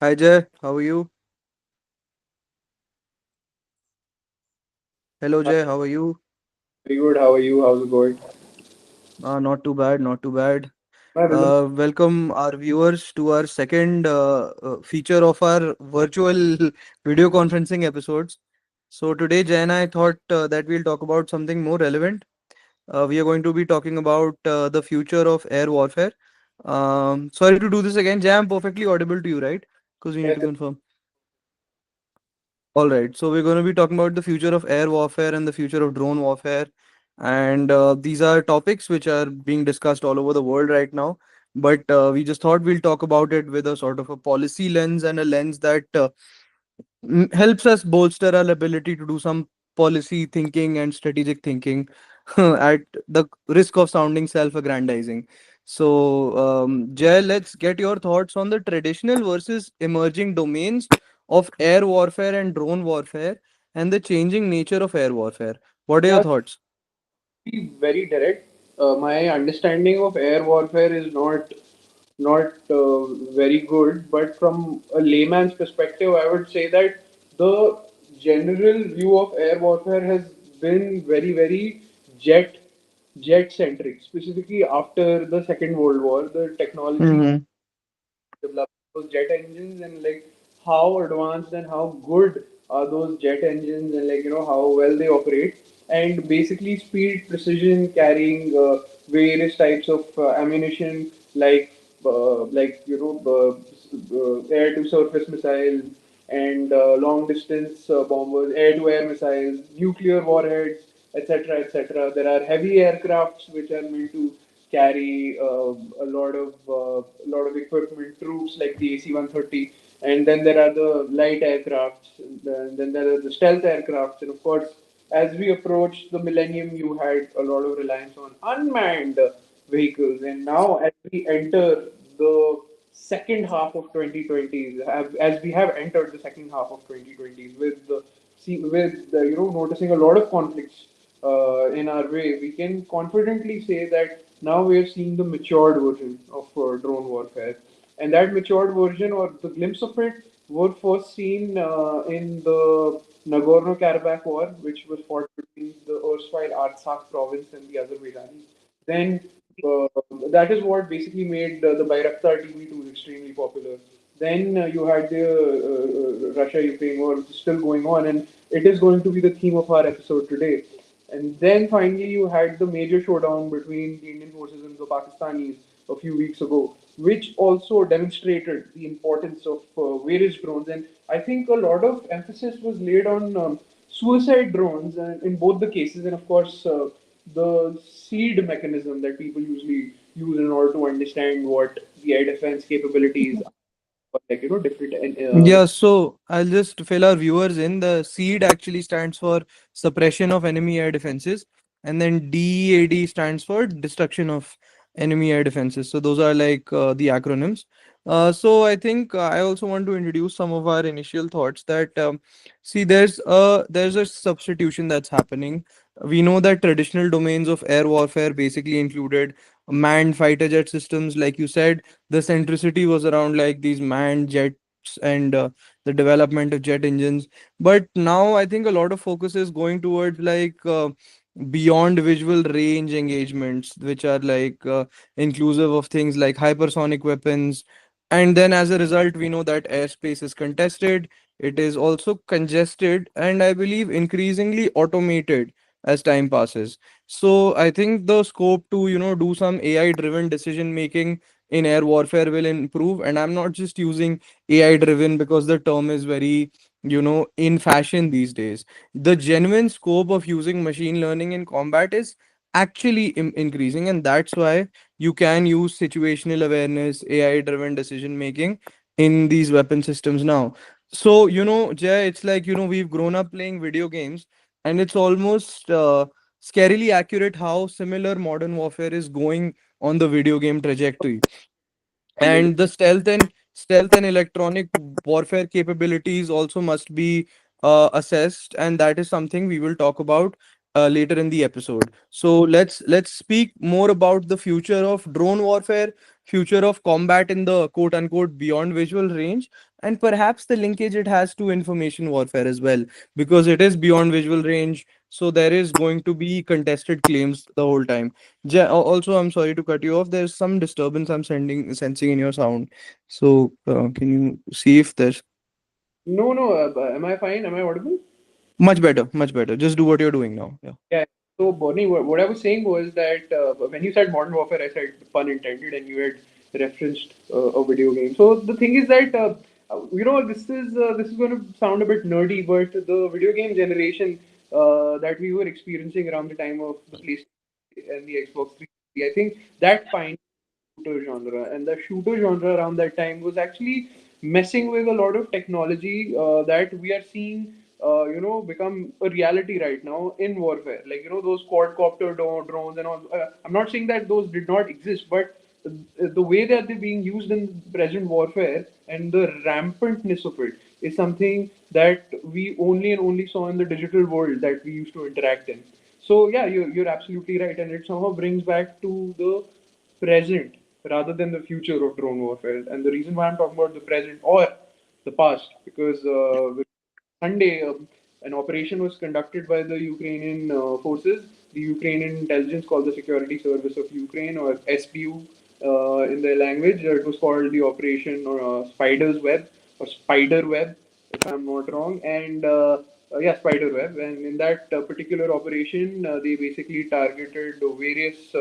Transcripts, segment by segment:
Hi Jay, how are you? Hello Hi, Jay, how are you? very good. How are you? How's it going? Not too bad, not too bad. My rhythm. Welcome our viewers to our second feature of our virtual video conferencing episodes. So today Jay and I thought that we'll talk about something more relevant. We are going to be talking about the future of air warfare. Sorry to do this again, Jay. I'm perfectly audible to you, right? Because we need Yes, to confirm. All right, so we're going to be talking about the future of air warfare and the future of drone warfare. And these are topics which are being discussed all over the world right now. But we just thought we'll talk about it with a sort of a policy lens and a lens that helps us bolster our ability to do some policy thinking and strategic thinking at the risk of sounding self-aggrandizing. So, Jay, let's get your thoughts on the traditional versus emerging domains of air warfare and drone warfare and the changing nature of air warfare. What are your yeah, thoughts? be very direct. My understanding of air warfare is not very good, but from a layman's perspective, I would say that the general view of air warfare has been very jet jet centric. Specifically after the Second World War, the technology Mm-hmm. develop those jet engines and like how advanced and how good are those jet engines and like how well they operate and basically speed precision carrying various types of ammunition like air to surface missiles and long distance bombers, air to air missiles, nuclear warheads, etc. There are heavy aircrafts which are meant to carry a lot of equipment, troops like the AC-130, and then there are the light aircrafts, and then there are the stealth aircrafts, and of course, as we approach the millennium, you had a lot of reliance on unmanned vehicles, and now as we enter the second half of 2020s, as we have entered the second half of 2020s with noticing a lot of conflicts in our way, we can confidently say that now we are seeing the matured version of drone warfare. And that matured version or the glimpse of it were first seen in the Nagorno-Karabakh war, which was fought between the erstwhile Artsakh province and the Azerbaijanis. Then that is what basically made the Bayraktar TV2s extremely popular. Then you had the Russia-Ukraine war, which is still going on, and it is going to be the theme of our episode today. And then finally, you had the major showdown between the Indian forces and the Pakistanis a few weeks ago, which also demonstrated the importance of various drones. And I think a lot of emphasis was laid on suicide drones in both the cases, and of course, the seed mechanism that people usually use in order to understand what the air defense capabilities are, like different. Yeah, so I'll just fill our viewers in. The SEED actually stands for suppression of enemy air defenses, and then DEAD stands for destruction of enemy air defenses. So those are like the acronyms. So I think I also want to introduce some of our initial thoughts that see there's a substitution that's happening. We know that traditional domains of air warfare basically included manned fighter jet systems, like you said. The centricity was around like these manned jet and the development of jet engines. But now I think a lot of focus is going towards like beyond visual range engagements, which are like inclusive of things like hypersonic weapons. And then as a result, we know that airspace is contested, it is also congested, and I believe increasingly automated as time passes. So I think the scope to, do some AI driven decision making in air warfare will improve. And I'm not just using AI driven because the term is very, in fashion these days. The genuine scope of using machine learning in combat is actually increasing, and that's why you can use situational awareness, AI driven decision making in these weapon systems now. So, Jay, it's like, we've grown up playing video games, and it's almost scarily accurate how similar modern warfare is going on the video game trajectory. And the stealth and electronic warfare capabilities also must be assessed, and that is something we will talk about. later in the episode. So let's speak more about the future of drone warfare, future of combat in the quote unquote beyond visual range, and perhaps the linkage it has to information warfare as well, because it is beyond visual range. So there is going to be contested claims the whole time. Also, I'm sorry to cut you off. There's some disturbance I'm sensing in your sound. So can you see if there's No, no. Am I fine? Am I audible? much better, much better. Just do what you're doing now. Yeah. Yeah. So, Bonnie, what I was saying was that when you said modern warfare, I said pun intended, and you had referenced a video game. So the thing is that this is going to sound a bit nerdy, but the video game generation that we were experiencing around the time of the PlayStation and the Xbox 360, I think that pioneered shooter genre, and the shooter genre around that time was actually messing with a lot of technology that we are seeing become a reality right now in warfare, like those quadcopter drones and all. I'm not saying that those did not exist, but the way that they're being used in present warfare and the rampantness of it is something that we only and only saw in the digital world that we used to interact in. So yeah, you're absolutely right, and it somehow brings back to the present rather than the future of drone warfare. And the reason why I'm talking about the present or the past, because Sunday, an operation was conducted by the Ukrainian forces, the Ukrainian intelligence called the Security Service of Ukraine, or SBU in their language. It was called the Operation Spider's Web or Spider Web, if I'm not wrong. And yeah, Spider Web. And in that particular operation, they basically targeted various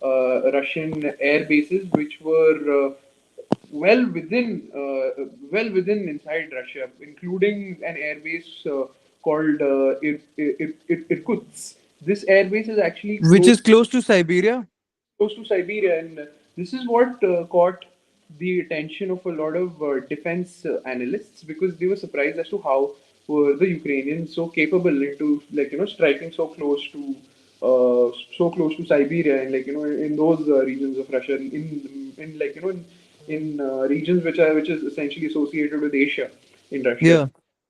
Russian air bases, which were well within inside Russia, including an airbase called Irkutsk. This airbase is actually Which is close to Siberia. close to Siberia, and this is what caught the attention of a lot of defense analysts, because they were surprised as to how were the Ukrainians so capable into, like, striking so close to Siberia, and, like, in those regions of Russia, in like in regions which is essentially associated with Asia in Russia. Yeah,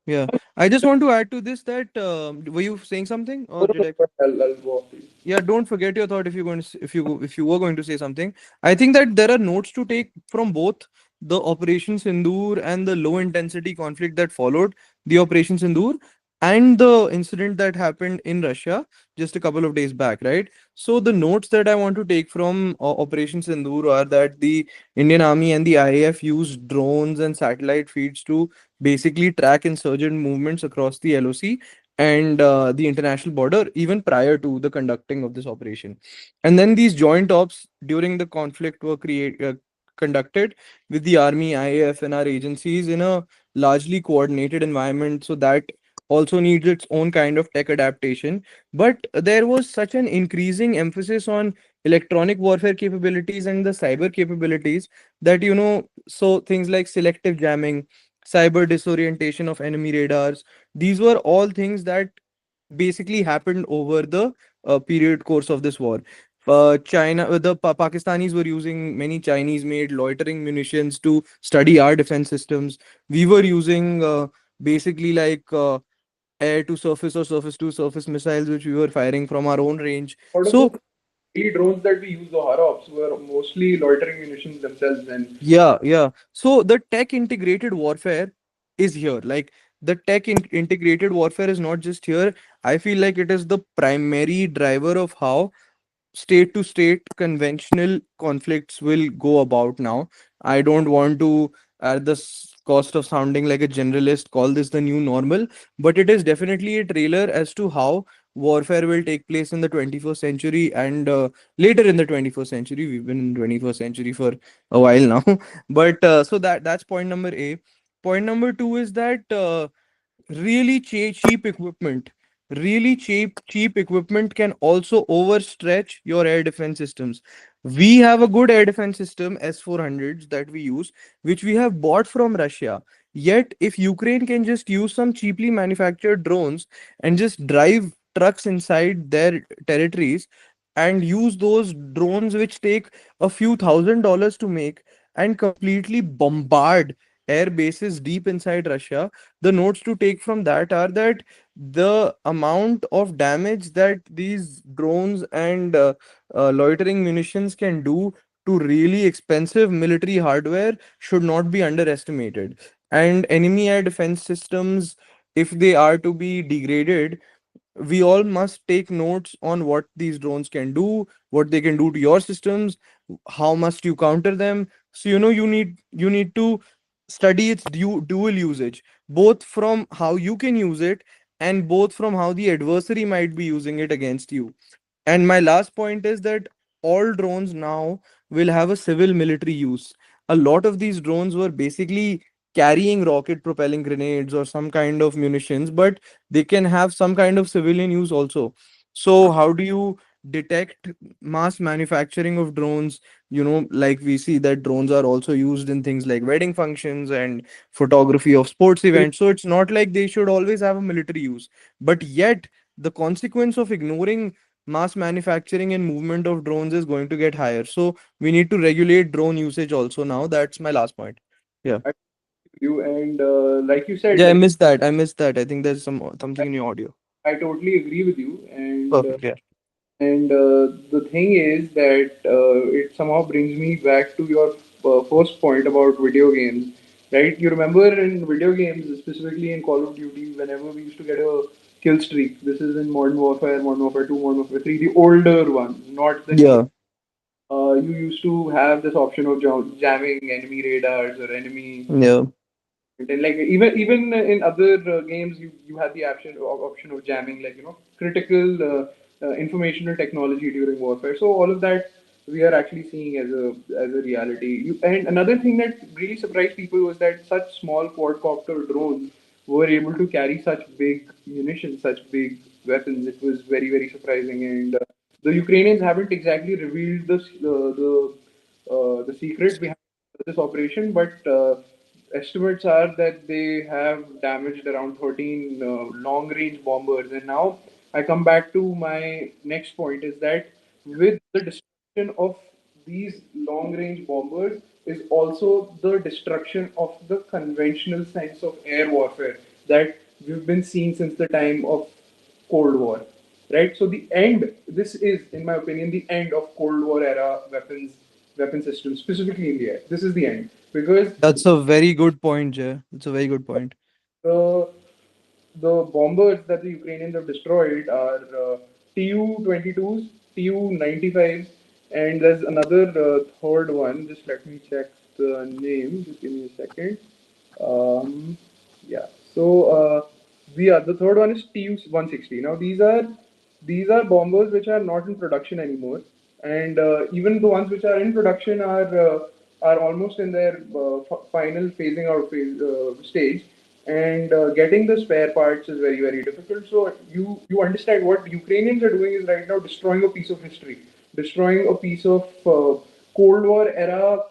yeah. I just want to add to this that were you saying something or No, no, did no, I? I'll go off. Yeah, don't forget your thought if you're going to if you were going to say something. I think that there are notes to take from both the Operation Sindoor and the low intensity conflict that followed the Operation Sindoor and the incident that happened in Russia just a couple of days back, right? So the notes that I want to take from Operation Sindoor are that the Indian Army and the IAF used drones and satellite feeds to basically track insurgent movements across the LOC and the international border even prior to the conducting of this operation. And then these joint ops during the conflict were conducted with the army, IAF, and our agencies in a largely coordinated environment. So that also needs its own kind of tech adaptation. But there was such an increasing emphasis on electronic warfare capabilities and the cyber capabilities that, so things like selective jamming, cyber disorientation of enemy radars, these were all things that basically happened over the period course of this war. Pakistanis were using many Chinese-made loitering munitions to study our defense systems. We were using basically like air to surface or surface to surface missiles, which we were firing from our own range. Out of So those daily drones that we use, the Harops were mostly loitering munitions themselves. And yeah, yeah. So the tech integrated warfare is here. Like the integrated warfare is not just here. I feel like it is the primary driver of how state to state conventional conflicts will go about now. I don't want to, at the cost of sounding like a generalist, call this the new normal, but it is definitely a trailer as to how warfare will take place in the 21st century and later in the 21st century. We've been in 21st century for a while now, but so that's point number A. Point number two is that really cheap equipment, really cheap equipment can also overstretch your air defense systems. We have a good air defense system S-400s that we use, which we have bought from Russia. Yet if Ukraine can just use some cheaply manufactured drones and just drive trucks inside their territories and use those drones which take a few $1,000s to make and completely bombard air bases deep inside Russia, the notes to take from that are that the amount of damage that these drones and loitering munitions can do to really expensive military hardware should not be underestimated. And enemy air defense systems, if they are to be degraded, we all must take notes on what these drones can do, what they can do to your systems, how must you counter them. So you need to study its dual usage, both from how you can use it and both from how the adversary might be using it against you. And my last point is that all drones now will have a civil military use. A lot of these drones were basically carrying rocket propelling grenades or some kind of munitions, but they can have some kind of civilian use also. So, how do you detect mass manufacturing of drones? Like we see that drones are also used in things like wedding functions and photography of sports events. So, it's not like they should always have a military use. But yet, the consequence of ignoring mass manufacturing and movement of drones is going to get higher. So we need to regulate drone usage also now. That's my last point. Yeah. I agree with you, and like you said, Yeah, I like missed that. I missed that. I think there's something in your audio. I totally agree with you, and Perfect. Yeah. the thing is that it somehow brings me back to your first point about video games, right? You remember in video games, specifically in Call of Duty, whenever we used to get a kill streak, this is in Modern Warfare 2, Modern Warfare 3, the older ones, not the new. Yeah. You used to have this option of jamming enemy radars or enemy. Yeah. And like even in other games, you had the option of jamming, like critical informational technology during warfare. So all of that we are actually seeing as a reality. And another thing that really surprised people was that such small quadcopter drones were able to carry such big munitions, such big weapons. It was very surprising, and the Ukrainians haven't exactly revealed the secret behind this operation, but estimates are that they have damaged around 13 long range bombers. And now I come back to my next point is that with the destruction of these long range bombers is also the destruction of the conventional sense of air warfare that we've been seeing since the time of Cold War, right? So the end, this is, in my opinion, the end of Cold War era weapon systems, specifically in the air. This is the end because That's a very good point, Jay. It's a very good point. the the bombers that the Ukrainians have destroyed are Tu-22s, Tu-95s, and there's another third one. Just let me check the name. Just give me a second. Um, yeah. So the third one is Tu-160. Now these are bombers which are not in production anymore, and even the ones which are in production are almost in their final phasing out stage, and getting the spare parts is very difficult. So you understand what Ukrainians are doing is right now destroying a piece of history, destroying a piece of Cold War era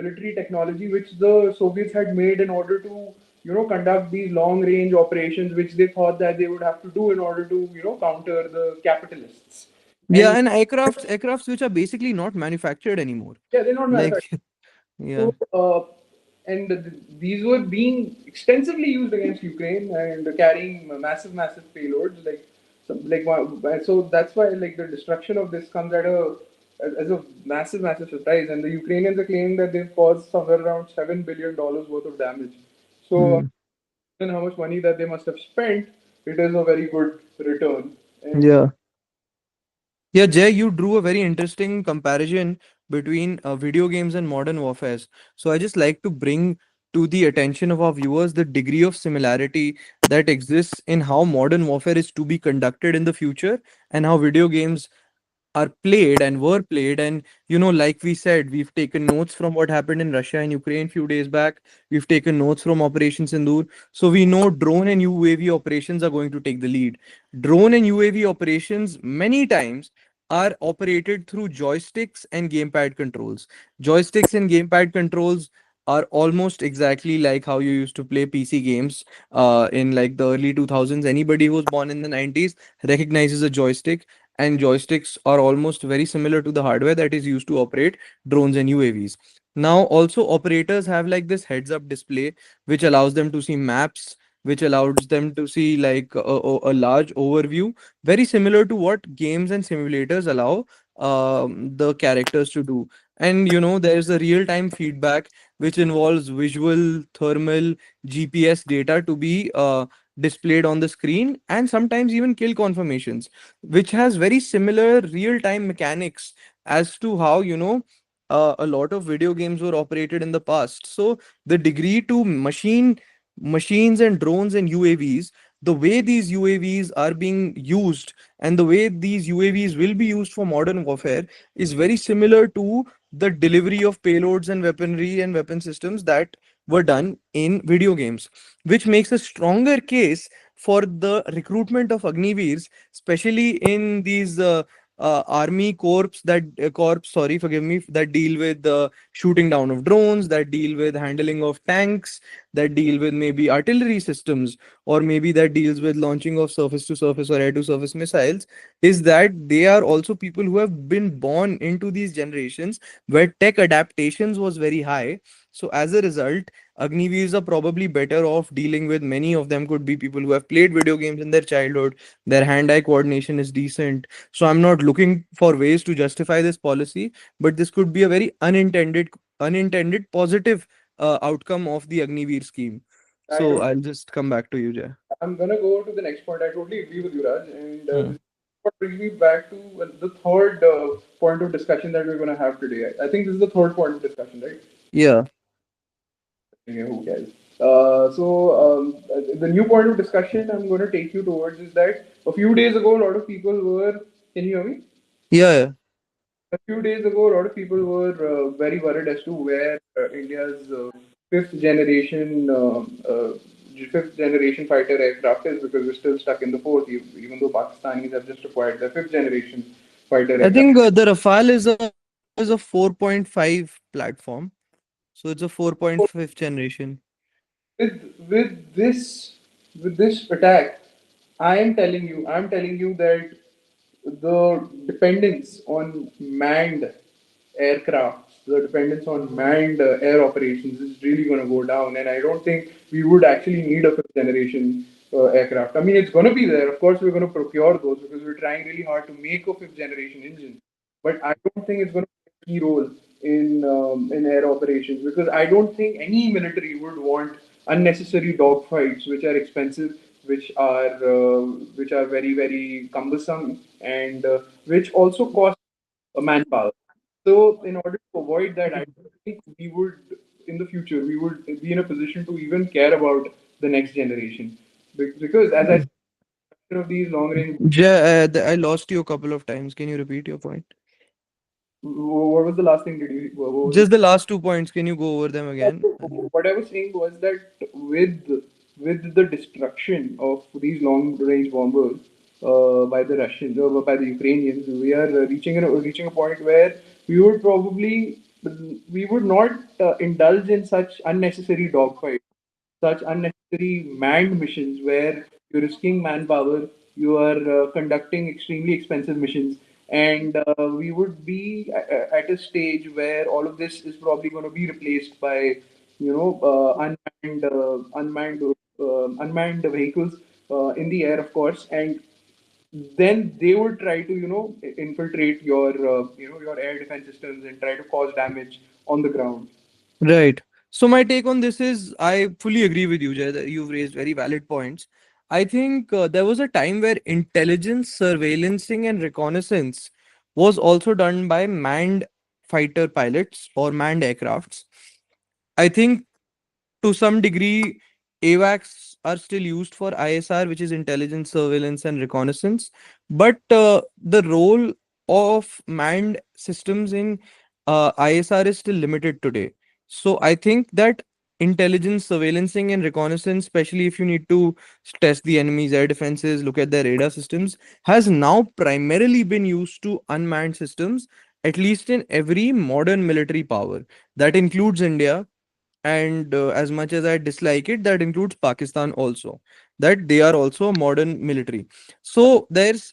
military technology which the Soviets had made in order to conduct these long range operations which they thought that they would have to do in order to counter the capitalists. Yeah, And and aircrafts which are basically not manufactured anymore. yeah, they're not Like, manufactured. yeah. So, these were being extensively used against Ukraine and carrying massive payloads. So that's why like the destruction of this comes as a massive surprise. And the Ukrainians are claiming that they've caused somewhere around $7 billion worth of damage. So, Hmm. given how much money that they must have spent, it is a very good return. And Yeah. Yeah, Jay, you drew a very interesting comparison between video games and modern warfares. So I just like to bring to the attention of our viewers the degree of similarity that exists in how modern warfare is to be conducted in the future and how video games are played and were played. And like we said, we've taken notes from what happened in Russia and Ukraine few days back. We've taken notes from Operation Sindoor. So we know drone and UAV operations are going to take the lead. Drone and UAV operations many times are operated through joysticks and gamepad controls. Joysticks and gamepad controls are almost exactly like how you used to play PC games in like the early 2000s. Anybody who was born in the 90s recognizes a joystick, and joysticks are almost very similar to the hardware that is used to operate drones and UAVs. Now, also operators have like this heads up display, which allows them to see maps, which allows them to see like a large overview, very similar to what games and simulators allow the characters to do. And there's a real time feedback, which involves visual, thermal, GPS data to be displayed on the screen, and sometimes even kill confirmations, which has very similar real time mechanics as to how a lot of video games were operated in the past. So the degree to machines and drones and UAVs, the way these UAVs are being used and the way these UAVs will be used for modern warfare is very similar to the delivery of payloads and weaponry and weapon systems that were done in video games, which makes a stronger case for the recruitment of Agniveers, especially in these army corps, sorry, forgive me, that deal with the shooting down of drones, that deal with handling of tanks, that deal with maybe artillery systems, or maybe that deals with launching of surface to surface or air to surface missiles, is that they are also people who have been born into these generations where tech adaptations was very high. So as a result, Agniveers are probably better off dealing with. Many of them could be people who have played video games in their childhood, their hand-eye coordination is decent. So I'm not looking for ways to justify this policy, but this could be a very unintended positive outcome of the Agniveer scheme. I So totally, I'll just come back to you, Jay. I'm gonna go to the next point. I totally agree with you, Raj, and Hmm. this is what brings me back to the third point of discussion that we're gonna have today. I think this is the third point of discussion, right? Yeah. Yeah, who cares? The new point of discussion I'm going to take you towards is that a few days ago, a lot of people were. Can you hear me? Yeah. A few days ago, a lot of people were very worried as to where India's fifth generation fifth generation fighter aircraft is, because we're still stuck in the fourth, even though Pakistanis have just acquired the fifth generation fighter I aircraft. think the Rafale is a 4.5 platform. So it's a 4.5 generation. with with this attack, I'm telling you that the dependence on manned aircraft, the dependence on manned air operations is really going to go down, and I don't think we would actually need a fifth generation aircraft. I mean, it's going to be there. Of course, we're going to procure those because we're trying really hard to make a fifth generation engine, but I don't think it's going to play a key role in air operations, because I don't think any military would want unnecessary dogfights, which are expensive, which are very very cumbersome, and which also cost manpower. So in order to avoid that, I don't think we would, in the future, we would be in a position to even care about the next generation. Because as I said, of these long range, I lost you a couple of times. Can you repeat your point? what was the last thing did you, what was Just the last 2 points. Can you go over them again? what I was saying was that with the destruction of these long range bombers by the Russians or by the Ukrainians, we are reaching a point where we would probably we would not indulge in such unnecessary dogfights, such unnecessary manned missions where you're risking manpower, you are conducting extremely expensive missions, and we would be at a stage where all of this is probably going to be replaced by, unmanned vehicles in the air, of course, and then they would try to, infiltrate your air defense systems and try to cause damage on the ground. Right. So my take on this is I fully agree with you, Jay, that you've raised very valid points. I think there was a time where intelligence, surveillancing, and reconnaissance was also done by manned fighter pilots or manned aircrafts. I think to some degree, AWACS are still used for ISR, which is intelligence, surveillance, and reconnaissance. But the role of manned systems in ISR is still limited today. So I think that intelligence, surveillancing, and reconnaissance, especially if you need to test the enemy's air defenses, look at their radar systems, has now primarily been used to unmanned systems, at least in every modern military power. That includes India, and as much as I dislike it, that includes Pakistan also, that they are also a modern military. So there's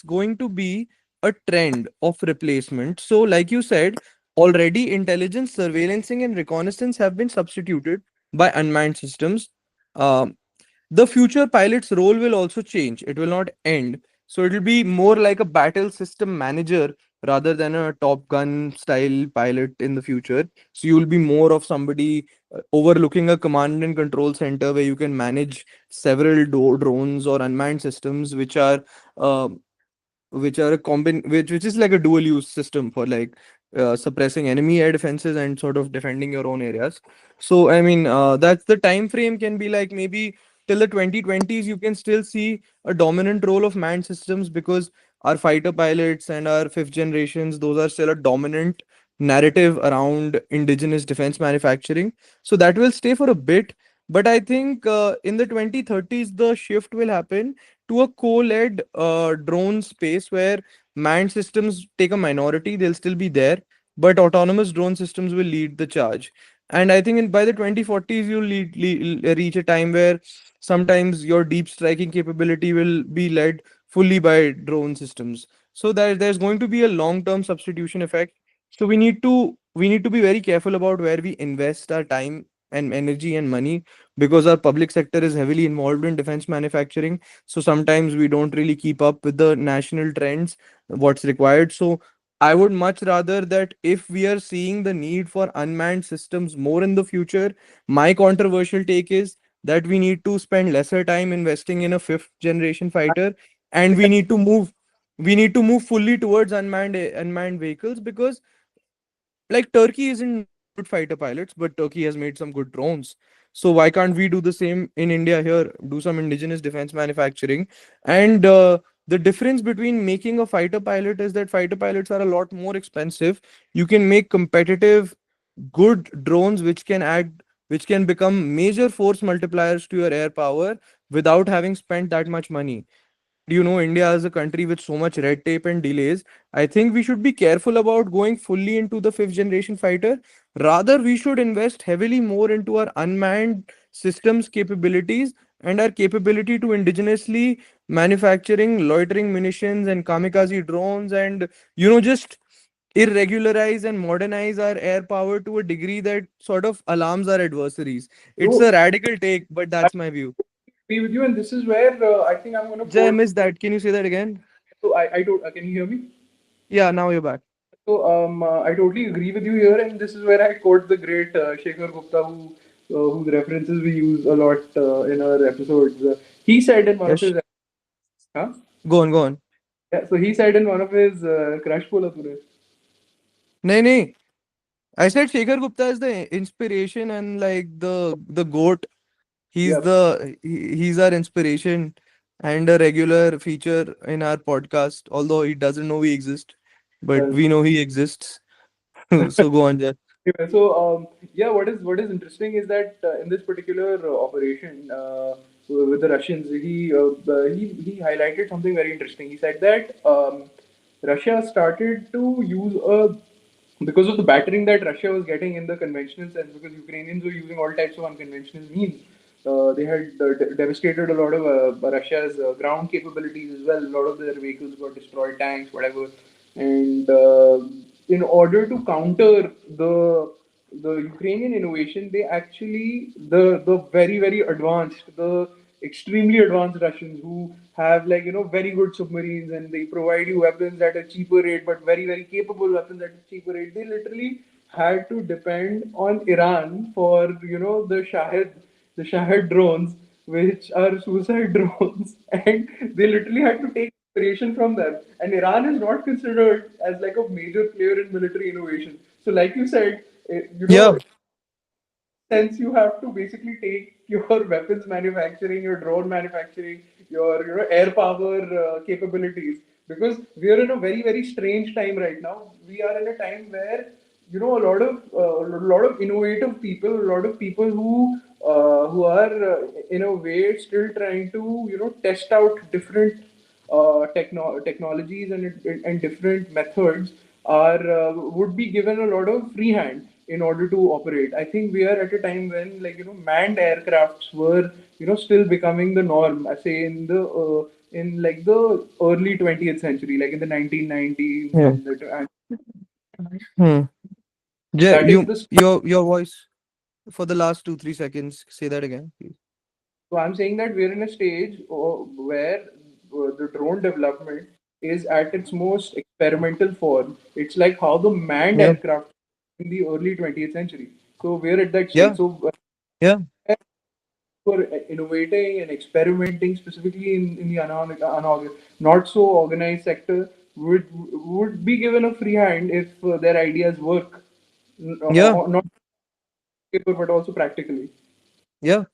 going to be a trend of replacement. So like you said, Already, intelligence, surveillancing, and reconnaissance have been substituted by unmanned systems. Um, the future pilot's role will also change. It will not end. So it will be more like a battle system manager rather than a Top Gun style pilot in the future. So you will be more of somebody overlooking a command and control center where you can manage several drones or unmanned systems uh, which are a which is like a dual use system for like suppressing enemy air defenses and sort of defending your own areas. So I mean, that's the time frame can be like maybe till the 2020s you can still see a dominant role of manned systems because our fighter pilots and our fifth generations, those are still a dominant narrative around indigenous defense manufacturing. So that will stay for a bit, but I think in the 2030s the shift will happen to a co-led drone space where manned systems take a minority. They'll still be there, but autonomous drone systems will lead the charge. And I think by the 2040s you'll reach a time where sometimes your deep striking capability will be led fully by drone systems. So there's going to be a long-term substitution effect. So we need to be very careful about where we invest our time and energy and money, because our public sector is heavily involved in defense manufacturing. So sometimes we don't really keep up with the national trends, what's required. So I would much rather that if we are seeing the need for unmanned systems more in the future, my controversial take is that we need to spend lesser time investing in a fifth generation fighter, and we need to move fully towards unmanned vehicles, because like Turkey isn't making good fighter pilots, but Turkey has made some good drones. So why can't we do the same in India here? Do some indigenous defense manufacturing. And the difference between making a fighter pilot is that fighter pilots are a lot more expensive. You can make competitive, good drones which can become major force multipliers to your air power without having spent that much money. And India is a country with so much red tape and delays. I think we should be careful about going fully into the fifth generation fighter. Rather, we should invest heavily more into our unmanned systems capabilities and our capability to indigenously manufacturing loitering munitions and kamikaze drones, and just irregularize and modernize our air power to a degree that sort of alarms our adversaries. It's So a radical take, but I that's my view. agree with you, and this is where I think I'm going to Jay, I quote. missed that. Can you say that again? So I don't. Can you hear me? Yeah, now you're back. So I totally agree with you here, and this is where I quote the great Shekhar Gupta, whose references we use a lot in our episodes. He said in one of Yes. his, huh? Go on, go on. Yeah, so he said in one of his crush bola tune. No, no. I said Shekhar Gupta is the inspiration and like the goat. Yeah, He's our inspiration and a regular feature in our podcast. Although he doesn't know we exist, but well, we know he exists. So go on, Jay. anyway, so yeah, what is interesting is that in this particular operation with the Russians, he highlighted something very interesting. He said that Russia started to use a because of the battering that Russia was getting in the conventional sense, because Ukrainians were using all types of unconventional means. They had devastated a lot of Russia's ground capabilities as well. A lot of their vehicles got destroyed, tanks, whatever. And in order to counter the Ukrainian innovation, they actually the very advanced, the extremely advanced Russians who have like very good submarines, and they provide you weapons at a cheaper rate, but very capable weapons at a cheaper rate. They literally had to depend on Iran for the Shahed drones, which are suicide drones, and they literally had to take inspiration from them. And Iran is not considered as like a major player in military innovation. So, like you said, Yeah, sense you have to basically take your weapons manufacturing, your drone manufacturing, your air power capabilities, because we are in a very strange time right now. We are in a time where a lot of innovative people, a lot of people who are in a way still trying to test out different technologies and different methods are would be given a lot of free hand in order to operate. I think we are at a time when manned aircrafts were still becoming the norm. I say in like the early 20th century, like in the 1990s yeah. and Hmm. That is You the your voice for the last 2 3 seconds. Say that again, please. So I'm saying that we're in a stage where the drone development is at its most experimental form. It's like how the manned Yeah, aircraft in the early 20th century. So we're at that stage. yeah, So yeah, for innovating and experimenting specifically in the not so organized sector would be given a free hand if their ideas work, yeah, not paper but also practically. yeah.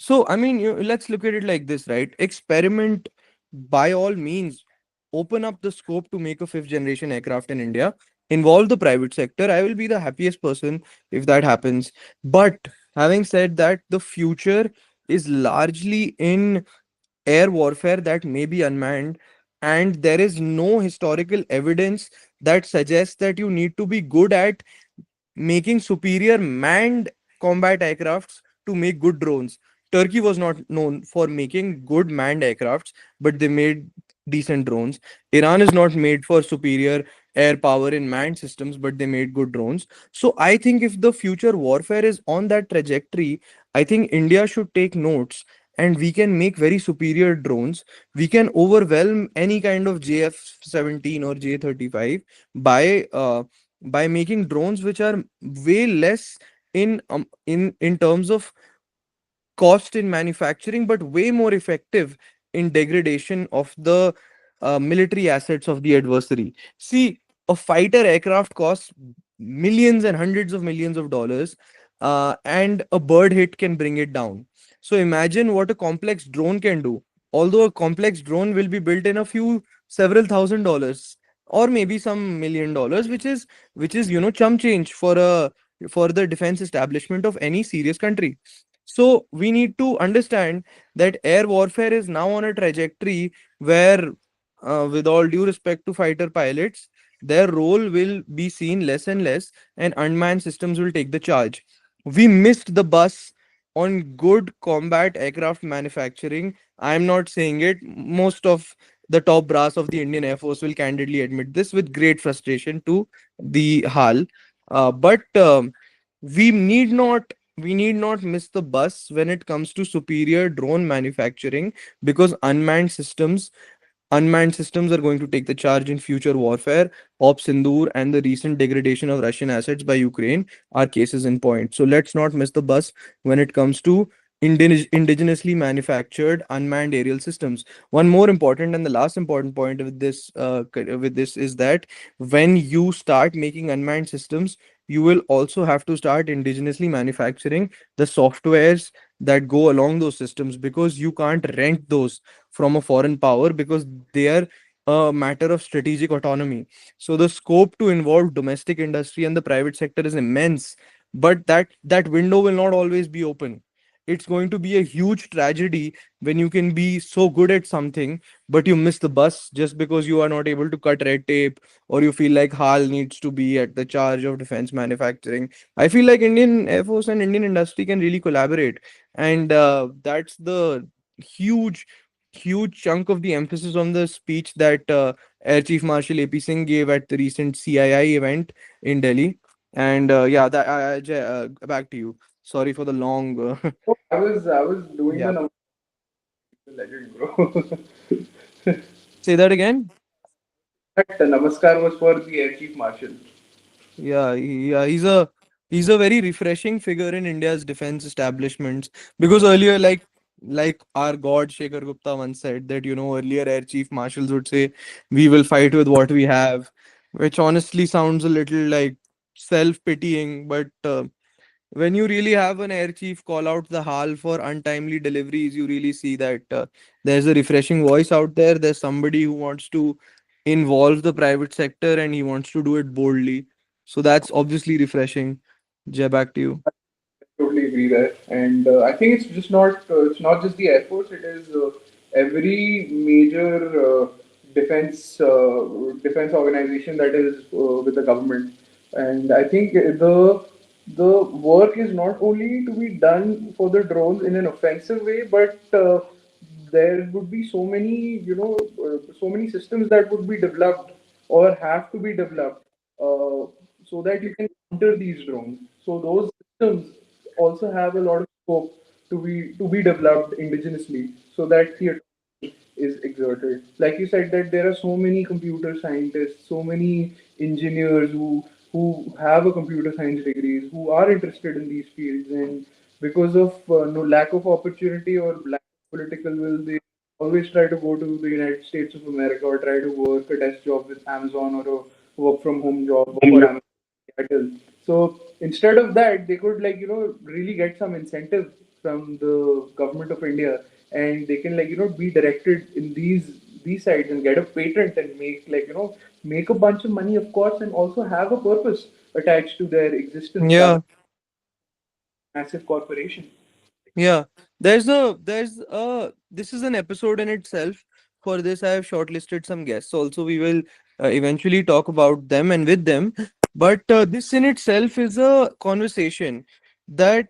So, I mean, let's look at it like this, right? Experiment by all means, open up the scope to make a fifth generation aircraft in India, involve the private sector. I will be the happiest person if that happens. But having said that, the future is largely in air warfare that may be unmanned, and there is no historical evidence that suggests that you need to be good at making superior manned combat aircrafts to make good drones. Turkey was not known for making good manned aircrafts, but they made decent drones. Iran is not made for superior air power in manned systems, but they made good drones. So I think if the future warfare is on that trajectory, I think India should take notes, and we can make very superior drones. We can overwhelm any kind of JF-17 or J-35 by making drones which are way less in terms of cost in manufacturing, but way more effective in degradation of the military assets of the adversary. See, a fighter aircraft costs millions and hundreds of millions of dollars, and a bird hit can bring it down. So imagine what a complex drone can do. Although a complex drone will be built in a few several $1,000s or maybe some $1 million, which is chump change for the defense establishment of any serious country. So we need to understand that air warfare is now on a trajectory where, with all due respect to fighter pilots, their role will be seen less and less, and unmanned systems will take the charge. We missed the bus on good combat aircraft manufacturing. I'm not saying it. Most of the top brass of the Indian Air Force will candidly admit this with great frustration to the HAL. But we need not miss the bus when it comes to superior drone manufacturing, because unmanned systems are going to take the charge in future warfare. Op Sindoor and the recent degradation of Russian assets by Ukraine are cases in point. So let's not miss the bus when it comes to indigenously manufactured unmanned aerial systems. One more important and the last important point with this is that when you start making unmanned systems, you will also have to start indigenously manufacturing the softwares that go along those systems, because you can't rent those from a foreign power, because they are a matter of strategic autonomy. So the scope to involve domestic industry and the private sector is immense, but that window will not always be open. It's going to be a huge tragedy when you can be so good at something, but you miss the bus just because you are not able to cut red tape, or you feel like HAL needs to be at the charge of defense manufacturing. I feel like Indian Air Force and Indian industry can really collaborate, and that's the huge huge chunk of the emphasis on the speech that Air Chief Marshal AP Singh gave at the recent CII event in Delhi. And yeah, back to you. Sorry for the long. I was doing the Yeah. number legend, bro. Say that again. That Namaskar was for the Air Chief Marshal. Yeah, he's a very refreshing figure in India's defense establishments, because earlier, like our god Shekhar Gupta once said, that earlier air chief marshals would say, "We will fight with what we have," which honestly sounds a little like self-pitying, but when you really have an air chief call out the HAL for untimely deliveries, you really see that there's a refreshing voice out there. There's somebody who wants to involve the private sector, and he wants to do it boldly. So that's obviously refreshing. Jay, back to you. Totally agree there, and I think it's not just the Air Force. It is every major defense organization that is with the government, and I think the work is not only to be done for the drones in an offensive way, but there would be so many so many systems that would be developed or have to be developed. Uh, so that you can counter these drones. So those systems also have a lot of scope to be developed indigenously, so that the is exerted. Like you said, that there are so many computer scientists, so many engineers who have a computer science degrees, who are interested in these fields, and because of no lack of opportunity or lack of political will, they always try to go to the United States of America or try to work a desk job with Amazon or a work from home job for Amazon. Seattle. So instead of that, they could really get some incentive from the government of India, and they can be directed in these sides and get a patent and make a bunch of money, of course, and also have a purpose attached to their existence rather Yeah. than massive corporation. Yeah, there's a this is an episode in itself. For this, I have shortlisted some guests. Also, we will eventually talk about them and with them. But this in itself is a conversation that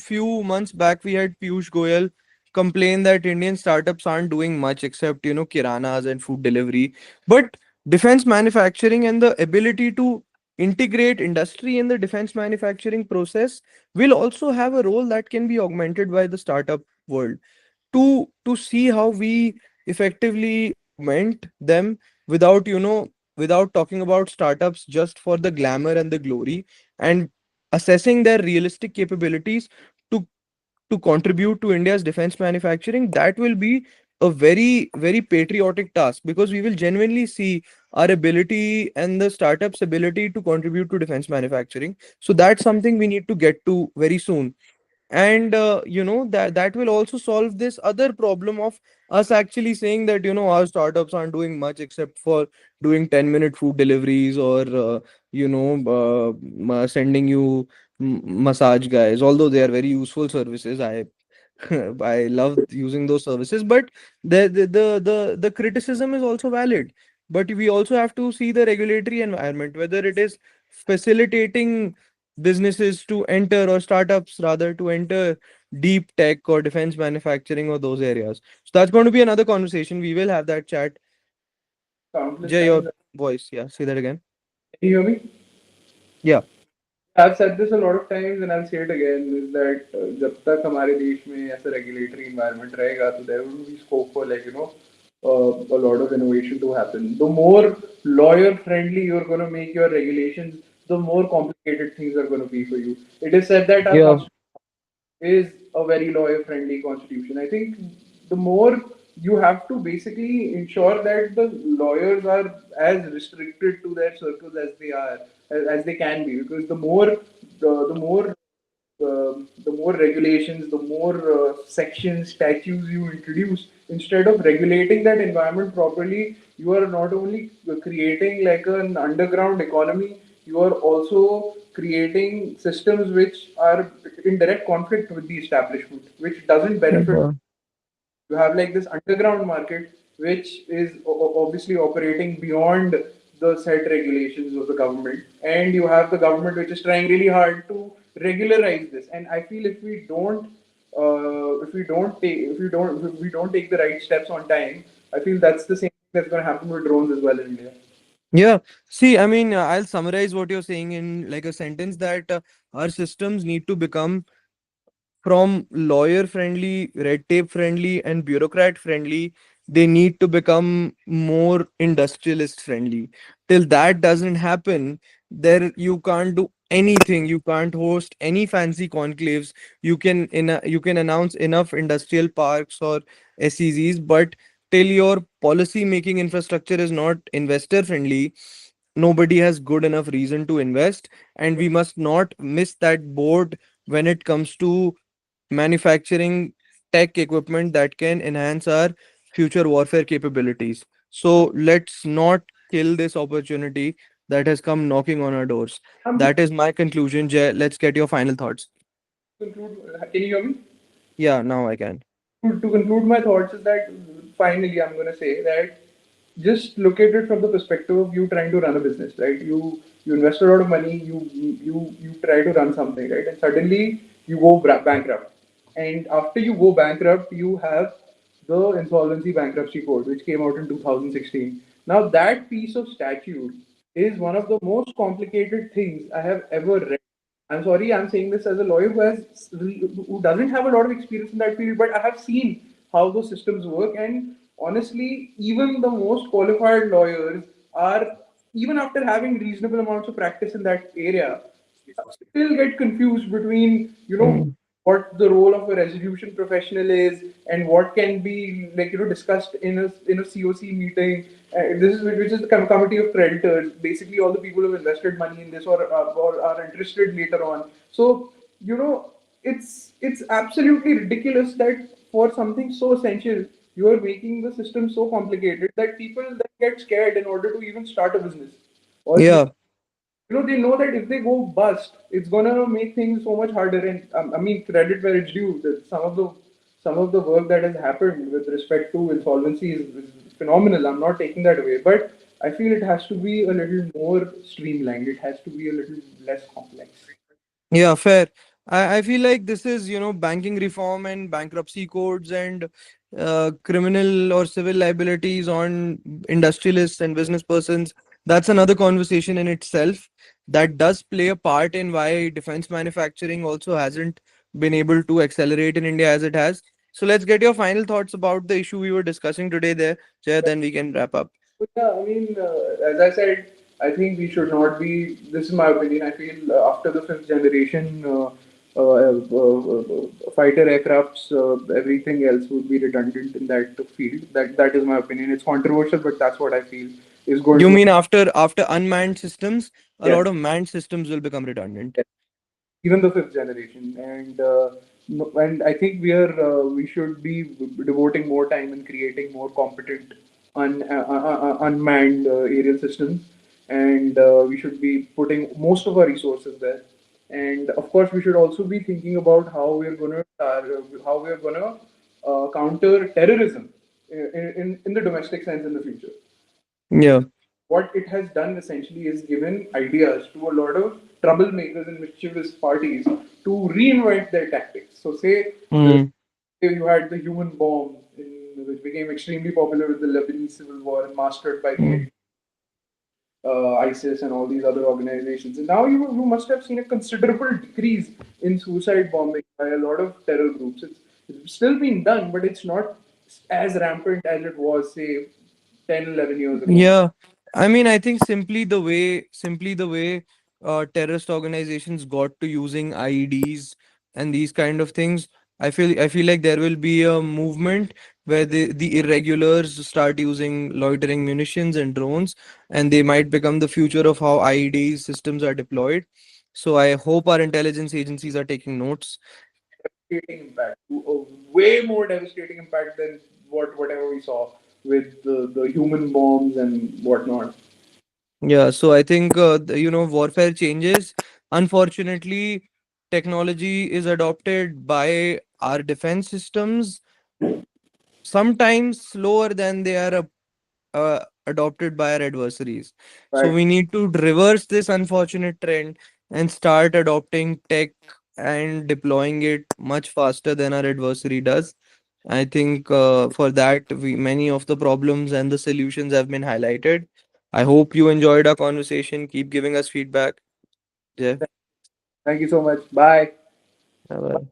few months back we had Piyush Goyal complain that Indian startups aren't doing much except kiranas and food delivery. But defense manufacturing and the ability to integrate industry in the defense manufacturing process will also have a role that can be augmented by the startup world to see how we effectively augment them without without talking about startups just for the glamour and the glory, and assessing their realistic capabilities to to contribute to India's defense manufacturing. That will be a very, very patriotic task, because we will genuinely see our ability and the startups' ability to contribute to defense manufacturing. So that's something we need to get to very soon. And that will also solve this other problem of us actually saying that our startups aren't doing much except for doing 10-minute food deliveries, or sending you massage guys, although they are very useful services. I love using those services, but the criticism is also valid. But we also have to see the regulatory environment, whether it is facilitating businesses to enter, or startups rather to enter deep tech or defense manufacturing or those areas. So that's going to be another conversation. We will have that chat. Countless Jay, your times. voice. Yeah, say that again. Can you hear me? Yeah. I've said this a lot of times and I'll say it again, is that जब तक हमारे देश में ऐसा regulatory environment रहेगा, तो there will be scope for a lot of innovation to happen. The more lawyer friendly you're going to make your regulations, the more complicated things are going to be for you. It is said that our Yeah. constitution is a very lawyer friendly constitution. I think the more you have to basically ensure that the lawyers are as restricted to their circles as they are, as they can be, because the more regulations, the more sections, statutes you introduce, instead of regulating that environment properly, you are not only creating like an underground economy, you are also creating systems which are in direct conflict with the establishment, which doesn't benefit. Yeah. You have like this underground market which is obviously operating beyond the set regulations of the government, and you have the government which is trying really hard to regularize this. And I feel if we don't take the right steps on time, I feel that's the same thing that's going to happen with drones as well in India. Yeah. See, I mean, I'll summarize what you're saying in like a sentence, that our systems need to become from lawyer friendly, red tape friendly, and bureaucrat friendly. They need to become more industrialist friendly. Till that doesn't happen, there you can't do anything. You can't host any fancy conclaves. You can announce enough industrial parks or SEZs, but till your policy making infrastructure is not investor friendly, nobody has good enough reason to invest. And we must not miss that boat when it comes to manufacturing tech equipment that can enhance our future warfare capabilities. So let's not kill this opportunity that has come knocking on our doors. I'm just That is my conclusion. Jay, let's get your final thoughts. conclude. Can you hear me? Yeah, now I can. To conclude my thoughts is that finally I'm going to say that just look at it from the perspective of you trying to run a business, right? You invest a lot of money, you try to run something, right? And suddenly you go bankrupt. And after you go bankrupt, you have the insolvency bankruptcy code, which came out in 2016. Now that piece of statute is one of the most complicated things I have ever read. I'm sorry, I'm saying this as a lawyer who doesn't have a lot of experience in that field, but I have seen how those systems work. And honestly, even the most qualified lawyers are, even after having reasonable amounts of practice in that area, still get confused between Mm. what the role of a resolution professional is and what can be discussed in a COC meeting. This is which is the committee of creditors, basically all the people who have invested money in this or are interested later on. So it's absolutely ridiculous that for something so essential you are making the system so complicated that people then get scared in order to even start a business or Yeah, they know that if they go bust, it's gonna make things so much harder. And I mean, credit where it's due. That some of the work that has happened with respect to insolvency is phenomenal. I'm not taking that away, but I feel it has to be a little more streamlined. It has to be a little less complex. yeah, fair. I feel like this is, banking reform and bankruptcy codes and criminal or civil liabilities on industrialists and business persons. That's another conversation in itself. That does play a part in why defense manufacturing also hasn't been able to accelerate in India as it has. So let's get your final thoughts about the issue we were discussing today there, Jay, then we can wrap up. But yeah, I mean, as I said, I think we should not be. This is my opinion. I feel after the fifth generation fighter aircrafts, everything else would be redundant in that field. That is my opinion. It's controversial, but that's what I feel is going You to. mean after unmanned systems, a Yes, lot of manned systems will become redundant? yes. Even the fifth generation, and and I think we should be devoting more time in creating more competent unmanned aerial systems, and we should be putting most of our resources there. And of course, we should also be thinking about how we're gonna counter terrorism in the domestic sense in the future. Yeah. What it has done essentially is given ideas to a lot of troublemakers and mischievous parties to reinvent their tactics. So, Mm. you had the human bomb, which became extremely popular with the Lebanese civil war and mastered by the Mm. ISIS and all these other organizations. And now you must have seen a considerable decrease in suicide bombing by a lot of terror groups. It's still being done, but it's not as rampant as it was, say, 10, 11 years ago. Yeah. I mean, I think simply the way terrorist organizations got to using IEDs and these kind of things, I feel like there will be a movement where the irregulars start using loitering munitions and drones, and they might become the future of how IED systems are deployed. So I hope our intelligence agencies are taking notes. Devastating impact, a way more devastating impact than whatever we saw with the human bombs and whatnot. Yeah, so I think warfare changes. Unfortunately, technology is adopted by our defense systems sometimes slower than they are adopted by our adversaries. So Right. we need to reverse this unfortunate trend and start adopting tech and deploying it much faster than our adversary does. I think for that, many of the problems and the solutions have been highlighted. I hope you enjoyed our conversation. Keep giving us feedback. Jeff. Thank you so much. Bye. Bye-bye.